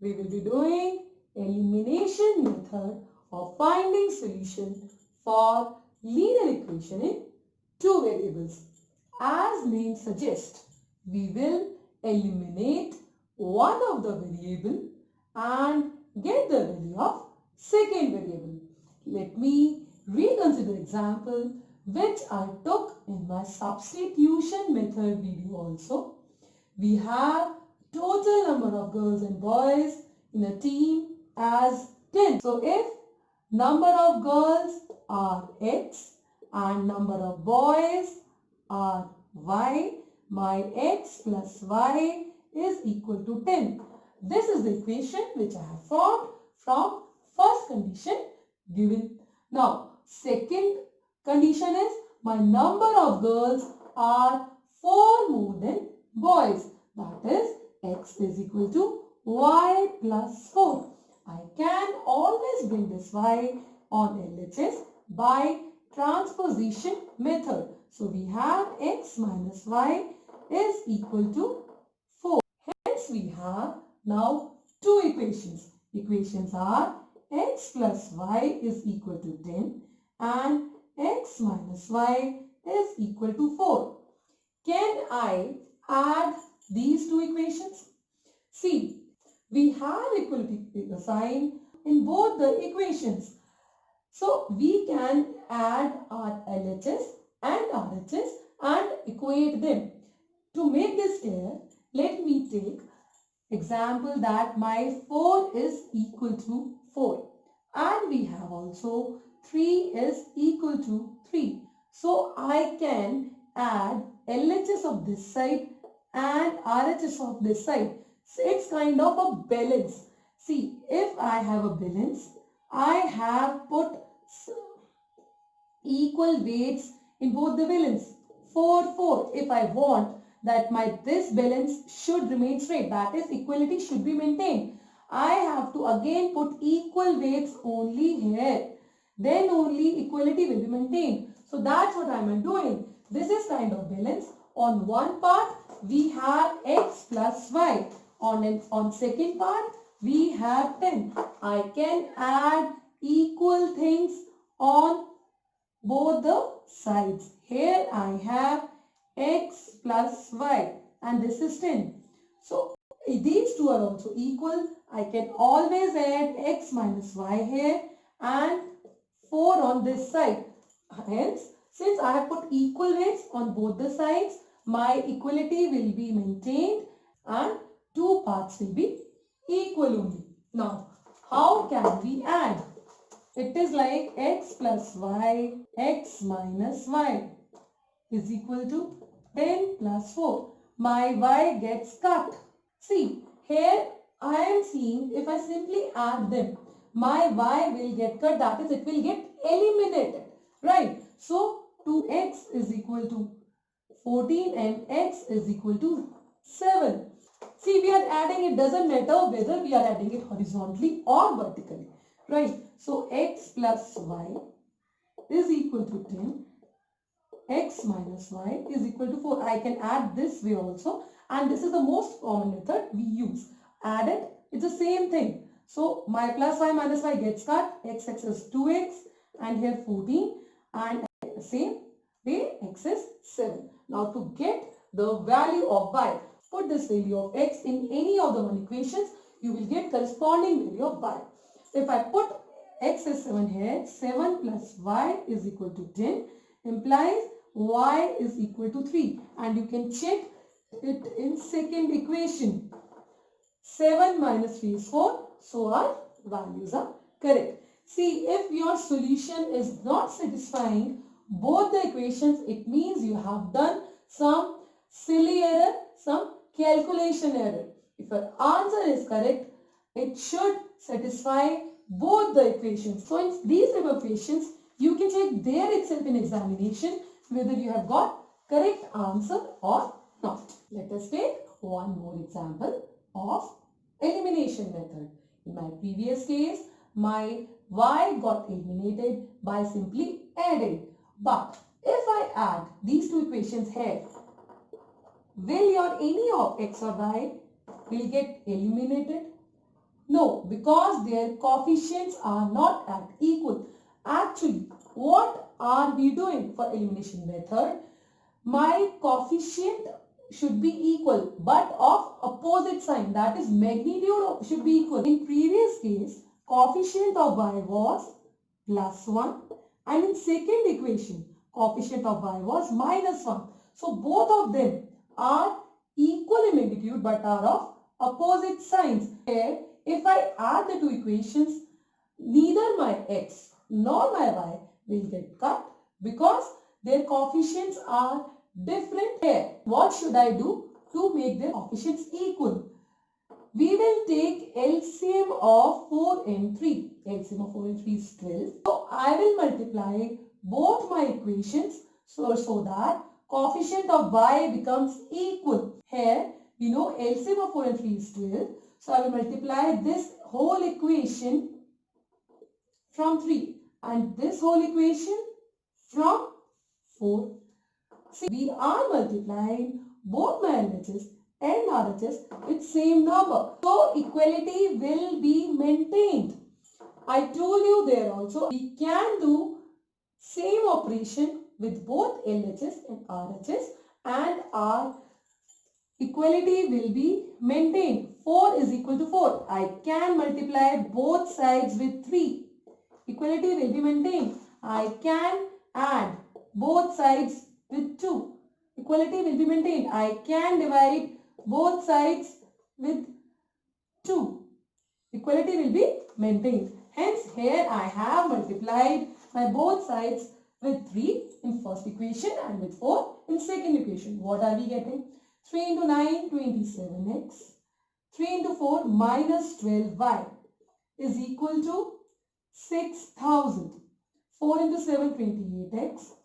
We will be doing elimination method of finding solution for linear equation in two variables. As name suggests, we will eliminate one of the variable and get the value of second variable. Let me reconsider example which I took in my substitution method video also. We have total number of girls and boys in a team as 10. So if number of girls are x and number of boys are y, my x plus y is equal to 10. This is the equation which I have formed from first condition given. Now, second condition is my number of girls are 4 more than boys. That is x is equal to y plus 4. I can always bring this y on LHS by transposition method. So we have x minus y is equal to 4. Hence we have now two equations. Equations are x plus y is equal to 10 and x minus y is equal to 4. Can I add these two equations? See, we have equality sign in both the equations. So we can add our LHS and RHS and equate them. To make this clear, let me take example that my 4 is equal to 4 and we have also 3 is equal to 3. So I can add LHS of this side and RHS of this side. So it's kind of a balance. See, if I have a balance, I have put equal weights in both the balance. 4, 4. If I want that this balance should remain straight, that is equality should be maintained, I have to again put equal weights only here. Then only equality will be maintained. So that's what I am doing. This is kind of balance. On one part, we have x plus y. On second part, we have 10. I can add equal things on both the sides. Here I have x plus y and this is 10. So these two are also equal. I can always add x minus y here and 4 on this side. Hence, since I have put equal weights on both the sides, my equality will be maintained and two parts will be equal only. Now, how can we add? It is like x plus y, x minus y is equal to 10 plus 4. My y gets cut. See, here I am seeing if I simply add them, my y will get cut, that is it will get eliminated. Right? So, 2x is equal to 14 and x is equal to 7. See, we are adding, it doesn't matter whether we are adding it horizontally or vertically. Right? So, x plus y is equal to 10. X minus y is equal to 4. I can add this way also. And this is the most common method we use. Add it. It's the same thing. So, my plus y minus y gets cut. X is 2x and here 14. And same way x is 7. Now, to get the value of y, put this value of x in any of the one equations, you will get corresponding value of y. So, if I put x is 7 here, 7 plus y is equal to 10 implies y is equal to 3. And you can check it in second equation. 7 minus 3 is 4. So, our values are correct. See, if your solution is not satisfying both the equations, it means you have done some silly error, some calculation error. If your answer is correct, it should satisfy both the equations. So, in these type of equations, you can check there itself in examination whether you have got correct answer or not. Let us take one more example of elimination method. In my previous case, my y got eliminated by simply adding. But if I add these two equations here, will any of x or y will get eliminated? No, because their coefficients are not at equal. Actually, what are we doing for elimination method? My coefficient should be equal but of opposite sign, that is magnitude should be equal. In previous case, coefficient of y was plus 1 and in second equation, coefficient of y was minus 1. So both of them are equal in magnitude but are of opposite signs. Here, if I add the two equations, neither my x nor my y will get cut because their coefficients are different. Here, what should I do to make their coefficients equal? We will take LCM of 4 and 3. LCM of 4 and 3 is 12. So I will multiply both my equations so that coefficient of y becomes equal. Here we know LCM of 4 and 3 is 12. So I will multiply this whole equation from 3 and this whole equation from 4. See, we are multiplying both my LHS and RHS with same number. So equality will be maintained. I told you there also we can do same operation with both LHS and RHS and our equality will be maintained. 4 is equal to 4. I can multiply both sides with 3. Equality will be maintained. I can add both sides with 2. Equality will be maintained. I can divide both sides with 2. Equality will be maintained. Hence, here I have multiplied my both sides with 3 in first equation and with 4 in second equation. What are we getting? 3 into 9, 27x. 3 into 4 minus 12y is equal to 6,000. 4 into 7, 28x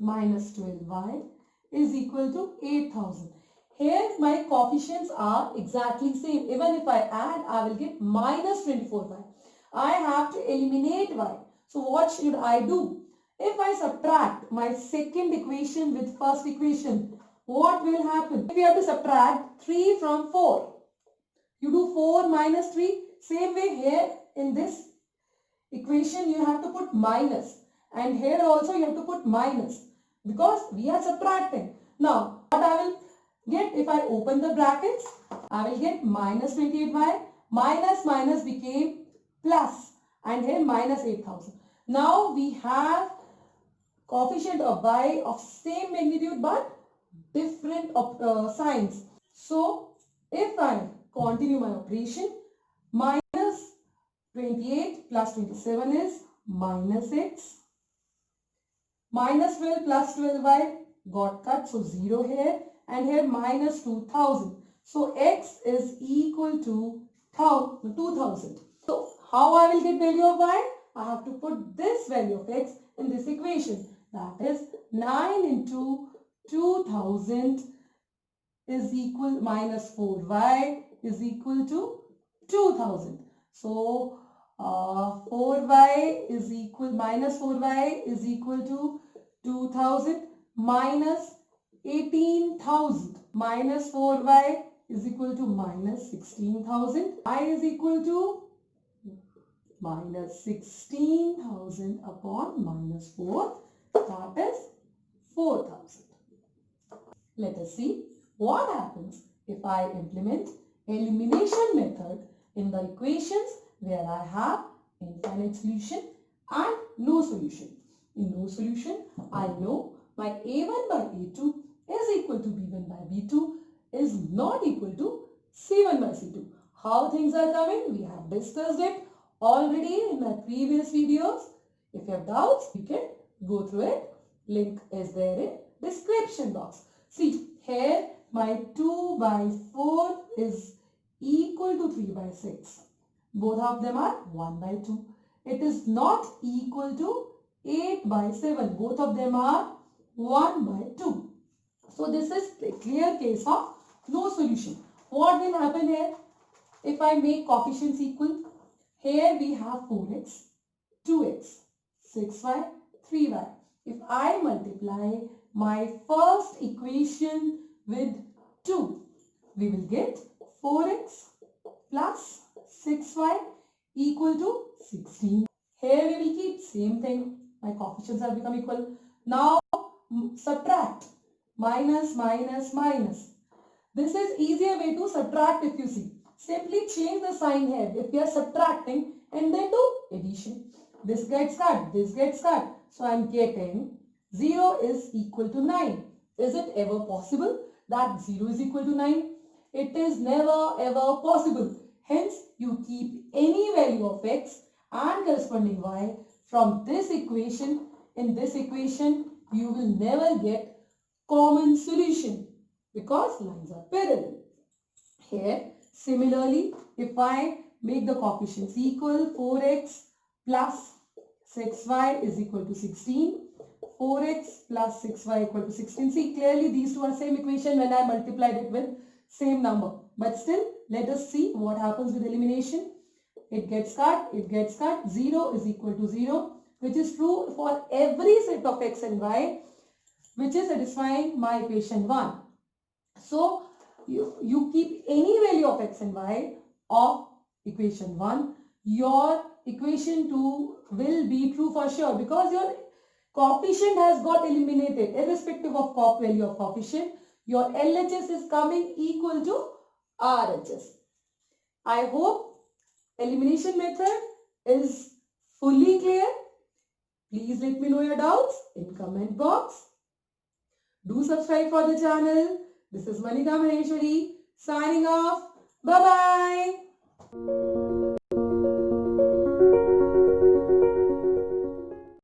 minus 12y is equal to 8,000. Here my coefficients are exactly same. Even if I add, I will get minus 24y. I have to eliminate y. So what should I do? If I subtract my second equation with first equation, what will happen? If you have to subtract 3 from 4, you do 4 minus 3. Same way here in this equation you have to put minus. And here also you have to put minus because we are subtracting. Now what I will get if I open the brackets? I will get minus 28y. Minus minus became plus and here minus 8,000. Now we have coefficient of y of same magnitude but different signs. So if I continue my operation, minus 28 plus 27 is minus x. Minus 12 plus 12y got cut, so 0 here and here minus 2000. So x is equal to 2000. So how I will get value of y? I have to put this value of x in this equation. That is 9 into 2000 is equal minus 4y is equal to 2000. So 4y is equal minus 4y is equal to 2000 minus 18,000 minus 4y is equal to minus 16,000. Y is equal to minus 16,000 upon minus 4, that is 4,000. Let us see what happens if I implement elimination method in the equations where I have infinite solution and no solution. In no solution, I know my a1 by a2 is equal to b1 by b2 is not equal to c1 by c2. How things are coming? We have discussed it already in my previous videos. If you have doubts, you can go through it. Link is there in description box. See, here my 2 by 4 is equal to 3 by 6. Both of them are 1 by 2. It is not equal to 8 by 7. Both of them are 1 by 2. So this is a clear case of no solution. What will happen here? If I make coefficients equal, here we have 4x, 2x, 6y, 3y. If I multiply my first equation with 2, we will get 4x plus 6y equal to 16. Here we will keep same thing. My coefficients have become equal. Now subtract. Minus, minus, minus. This is easier way to subtract if you see. Simply change the sign here. If we are subtracting and then do addition. This gets cut. This gets cut. So I am getting 0 is equal to 9. Is it ever possible that 0 is equal to 9? It is never ever possible. Hence, you keep any value of x and corresponding y from this equation. In this equation, you will never get common solution because lines are parallel. Here, similarly, if I make the coefficients equal, 4x plus 6y is equal to 16. 4x plus 6y equal to 16. See, clearly these two are same equation when I multiplied it with same number. But still, let us see what happens with elimination. It gets cut, it gets cut. 0 is equal to 0, which is true for every set of x and y, which is satisfying my equation 1. So, you keep any value of x and y of equation 1, your equation 2 will be true for sure because your coefficient has got eliminated irrespective of value of coefficient. Your LHS is coming equal to RHS. I hope elimination method is fully clear. Please let me know your doubts in comment box. Do subscribe for the channel. This is Manika Maheshwari signing off. Bye-bye.